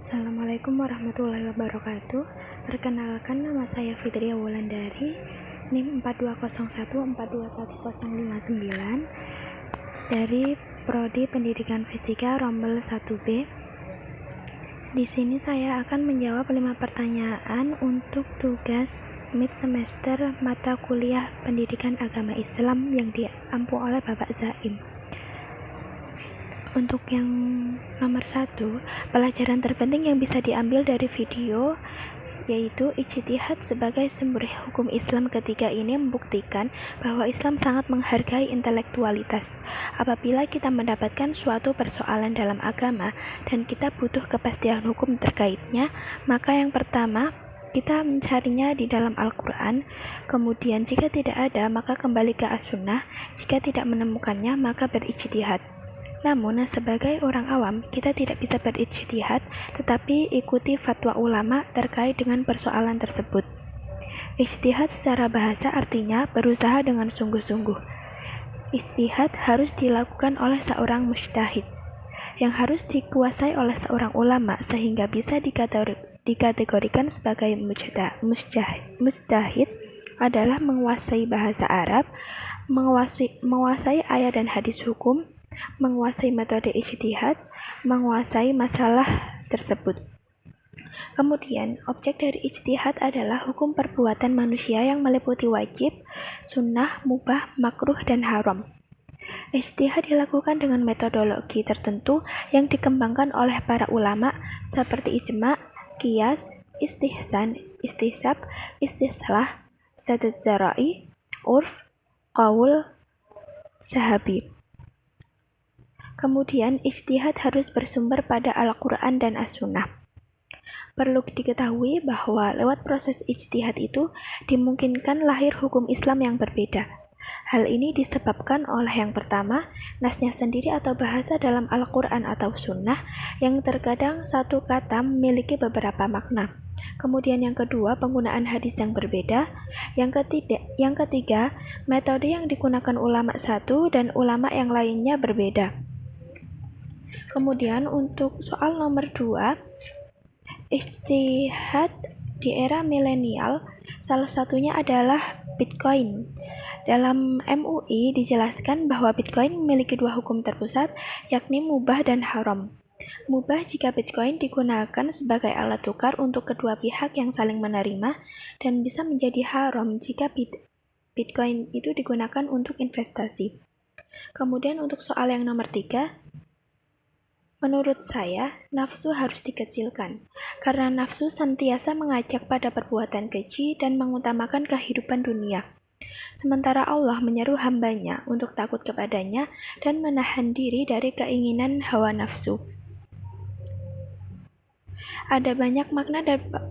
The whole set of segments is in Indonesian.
Assalamualaikum warahmatullahi wabarakatuh. Perkenalkan, nama saya Fitria Wulandari, NIM 4201421059 dari Prodi Pendidikan Fisika Rombel 1B. Di sini saya akan menjawab 5 pertanyaan untuk tugas mid semester mata kuliah Pendidikan Agama Islam yang diampu oleh Bapak Zaim. Untuk yang nomor 1, pelajaran terpenting yang bisa diambil dari video yaitu ijtihad sebagai sumber hukum Islam. Ketiga ini membuktikan bahwa Islam sangat menghargai intelektualitas. Apabila kita mendapatkan suatu persoalan dalam agama dan kita butuh kepastian hukum terkaitnya, maka yang pertama kita mencarinya di dalam Al-Quran. Kemudian jika tidak ada, maka kembali ke As-Sunnah. Jika tidak menemukannya, maka berijtihad. Namun, sebagai orang awam, kita tidak bisa berijtihad, tetapi ikuti fatwa ulama terkait dengan persoalan tersebut. Ijtihad secara bahasa artinya berusaha dengan sungguh-sungguh. Ijtihad harus dilakukan oleh seorang mujtahid, yang harus dikuasai oleh seorang ulama sehingga bisa dikategorikan sebagai mujtahid adalah menguasai bahasa Arab, menguasai ayat dan hadis hukum, menguasai metode ijtihad, menguasai masalah tersebut. Kemudian, objek dari ijtihad adalah hukum perbuatan manusia yang meliputi wajib, sunnah, mubah, makruh, dan haram. Ijtihad dilakukan dengan metodologi tertentu yang dikembangkan oleh para ulama seperti ijma', qiyas, istihsan, istisab, istislah, sadad zara'i, urf, qaul, sahabi. Kemudian, ijtihad harus bersumber pada Al-Quran dan As-Sunnah. Perlu diketahui bahwa lewat proses ijtihad itu dimungkinkan lahir hukum Islam yang berbeda. Hal ini disebabkan oleh yang pertama, nasnya sendiri atau bahasa dalam Al-Quran atau Sunnah yang terkadang satu kata memiliki beberapa makna. Kemudian yang kedua, penggunaan hadis yang berbeda. Yang ketiga, metode yang digunakan ulama satu dan ulama yang lainnya berbeda. Kemudian untuk soal nomor 2, ijtihad di era milenial salah satunya adalah Bitcoin. Dalam MUI dijelaskan bahwa Bitcoin memiliki 2 hukum terpusat, yakni mubah dan haram. Mubah jika Bitcoin digunakan sebagai alat tukar untuk kedua pihak yang saling menerima, dan bisa menjadi haram jika Bitcoin itu digunakan untuk investasi. Kemudian untuk soal yang nomor 3, menurut saya, nafsu harus dikecilkan, karena nafsu senantiasa mengajak pada perbuatan keji dan mengutamakan kehidupan dunia. Sementara Allah menyeru hambanya untuk takut kepadanya dan menahan diri dari keinginan hawa nafsu. Ada banyak makna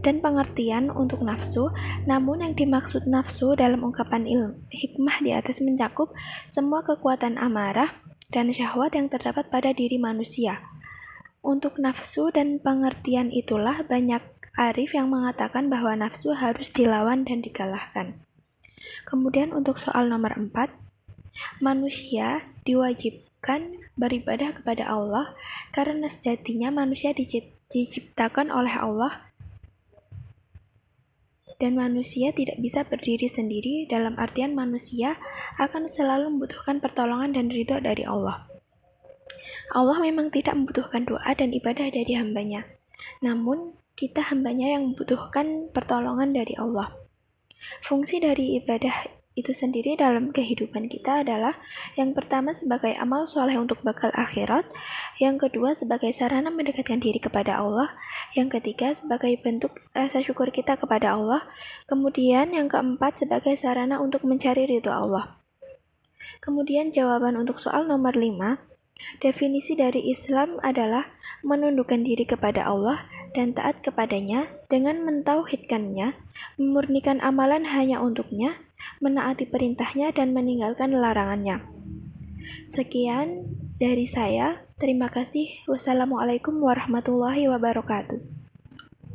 dan pengertian untuk nafsu, namun yang dimaksud nafsu dalam ungkapan hikmah di atas mencakup semua kekuatan amarah dan syahwat yang terdapat pada diri manusia. Untuk nafsu dan pengertian itulah banyak arif yang mengatakan bahwa nafsu harus dilawan dan dikalahkan. Kemudian untuk soal nomor 4, manusia diwajibkan beribadah kepada Allah karena sejatinya manusia diciptakan oleh Allah dan manusia tidak bisa berdiri sendiri, dalam artian manusia akan selalu membutuhkan pertolongan dan ridho dari Allah. Allah memang tidak membutuhkan doa dan ibadah dari hambanya, namun kita hambanya yang membutuhkan pertolongan dari Allah. Fungsi dari ibadah itu sendiri dalam kehidupan kita adalah yang pertama sebagai amal soleh untuk bekal akhirat, yang kedua sebagai sarana mendekatkan diri kepada Allah, yang ketiga sebagai bentuk rasa syukur kita kepada Allah, kemudian yang keempat sebagai sarana untuk mencari ridho Allah. Kemudian jawaban untuk soal nomor 5, definisi dari Islam adalah menundukkan diri kepada Allah dan taat kepadanya dengan mentauhidkannya, memurnikan amalan hanya untuknya, menaati perintahnya dan meninggalkan larangannya. Sekian dari saya. Terima kasih. Wassalamualaikum warahmatullahi wabarakatuh.